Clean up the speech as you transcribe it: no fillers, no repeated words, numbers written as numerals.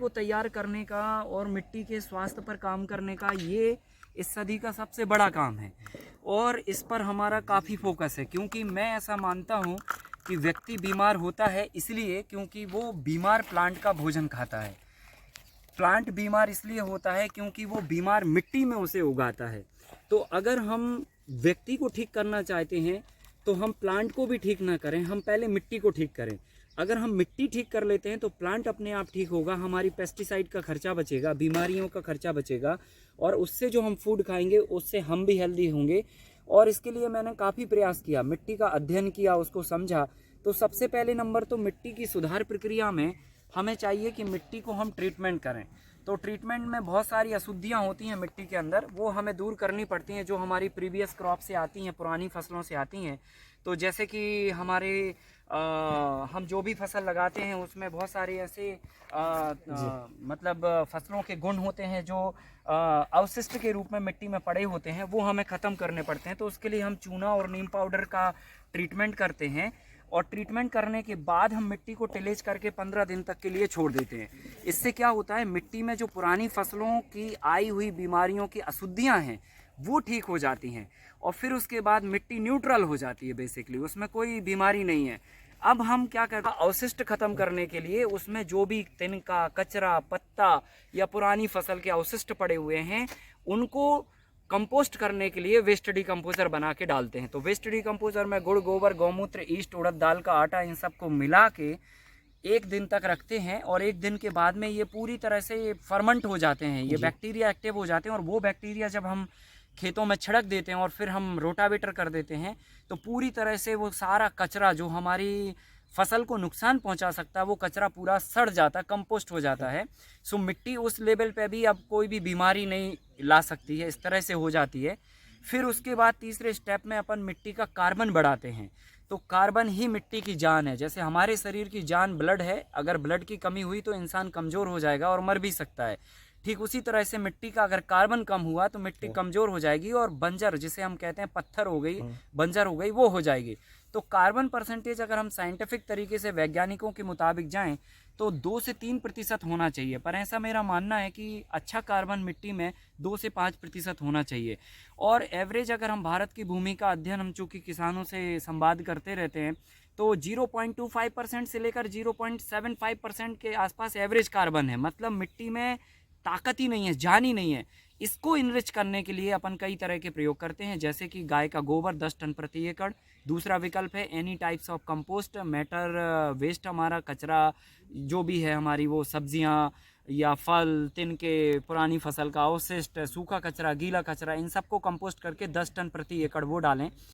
तैयार करने का और मिट्टी के स्वास्थ्य पर काम करने का ये इस सदी का सबसे बड़ा काम है और इस पर हमारा काफ़ी फोकस है, क्योंकि मैं ऐसा मानता हूँ कि व्यक्ति बीमार होता है इसलिए क्योंकि वो बीमार प्लांट का भोजन खाता है। प्लांट बीमार इसलिए होता है क्योंकि वो बीमार मिट्टी में उसे उगाता है। तो अगर हम व्यक्ति को ठीक करना चाहते हैं तो हम प्लांट को भी ठीक ना करें, हम पहले मिट्टी को ठीक करें। अगर हम मिट्टी ठीक कर लेते हैं तो प्लांट अपने आप ठीक होगा, हमारी पेस्टिसाइड का खर्चा बचेगा, बीमारियों का खर्चा बचेगा और उससे जो हम फूड खाएंगे उससे हम भी हेल्दी होंगे। और इसके लिए मैंने काफ़ी प्रयास किया, मिट्टी का अध्ययन किया, उसको समझा। तो सबसे पहले नंबर तो मिट्टी की सुधार प्रक्रिया में हमें चाहिए कि मिट्टी को हम ट्रीटमेंट करें। तो ट्रीटमेंट में बहुत सारी अशुद्धियाँ होती हैं मिट्टी के अंदर, वो हमें दूर करनी पड़ती हैं, जो हमारी प्रीवियस क्रॉप से आती हैं, पुरानी फसलों से आती हैं। तो जैसे कि हमारे हम जो भी फसल लगाते हैं उसमें बहुत सारे ऐसे मतलब फसलों के गुण होते हैं जो अवशिष्ट के रूप में मिट्टी में पड़े होते हैं, वो हमें ख़त्म करने पड़ते हैं। तो उसके लिए हम चूना और नीम पाउडर का ट्रीटमेंट करते हैं और ट्रीटमेंट करने के बाद हम मिट्टी को टिलेज करके 15 दिन तक के लिए छोड़ देते हैं। इससे क्या होता है, मिट्टी में जो पुरानी फसलों की आई हुई बीमारियों की अशुद्धियाँ हैं वो ठीक हो जाती हैं और फिर उसके बाद मिट्टी न्यूट्रल हो जाती है, बेसिकली उसमें कोई बीमारी नहीं है। अब हम क्या करते हैं, अवशिष्ट खत्म करने के लिए उसमें जो भी तिनका, कचरा, पत्ता या पुरानी फसल के अवशिष्ट पड़े हुए हैं उनको कंपोस्ट करने के लिए वेस्ट डिकम्पोजर बना के डालते हैं। तो वेस्ट डिकम्पोजर में गुड़, गोबर, गौमूत्र, ईस्ट, उड़द दाल का आटा, इन सबको मिला के 1 दिन तक रखते हैं और 1 दिन के बाद में ये पूरी तरह से फर्मेंट हो जाते हैं, ये बैक्टीरिया एक्टिव हो जाते हैं और वो बैक्टीरिया जब हम खेतों में छिड़क देते हैं और फिर हम रोटावेटर कर देते हैं तो पूरी तरह से वो सारा कचरा जो हमारी फसल को नुकसान पहुंचा सकता है वो कचरा पूरा सड़ जाता है, कंपोस्ट हो जाता है। सो मिट्टी उस लेवल पे भी अब कोई भी बीमारी नहीं ला सकती है, इस तरह से हो जाती है। फिर उसके बाद तीसरे स्टेप में अपन मिट्टी का कार्बन बढ़ाते हैं। तो कार्बन ही मिट्टी की जान है। जैसे हमारे शरीर की जान ब्लड है, अगर ब्लड की कमी हुई तो इंसान कमज़ोर हो जाएगा और मर भी सकता है। ठीक उसी तरह से मिट्टी का अगर कार्बन कम हुआ तो मिट्टी कमज़ोर हो जाएगी और बंजर, जिसे हम कहते हैं पत्थर हो गई, बंजर हो गई, वो हो जाएगी। तो कार्बन परसेंटेज अगर हम साइंटिफिक तरीके से वैज्ञानिकों के मुताबिक जाएं तो 2 से 3% होना चाहिए, पर ऐसा मेरा मानना है कि अच्छा कार्बन मिट्टी में 2 से 5% होना चाहिए। और एवरेज अगर हम भारत की भूमि का अध्ययन, हम चूँकि किसानों से संवाद करते रहते हैं, तो 0.25% से लेकर 0.75% के आसपास एवरेज कार्बन है। मतलब मिट्टी में ताकत ही नहीं है, जान ही नहीं है। इसको इनरिच करने के लिए अपन कई तरह के प्रयोग करते हैं, जैसे कि गाय का गोबर 10 टन प्रति एकड़। दूसरा विकल्प है any types of compost, matter waste, हमारा कचरा जो भी है, हमारी वो सब्जियां या फल, तिनके, पुरानी फसल का अवशिष्ट, सूखा कचरा, गीला कचरा, इन सबको कंपोस्ट करके 10 टन प्रति एकड़ वो डालें।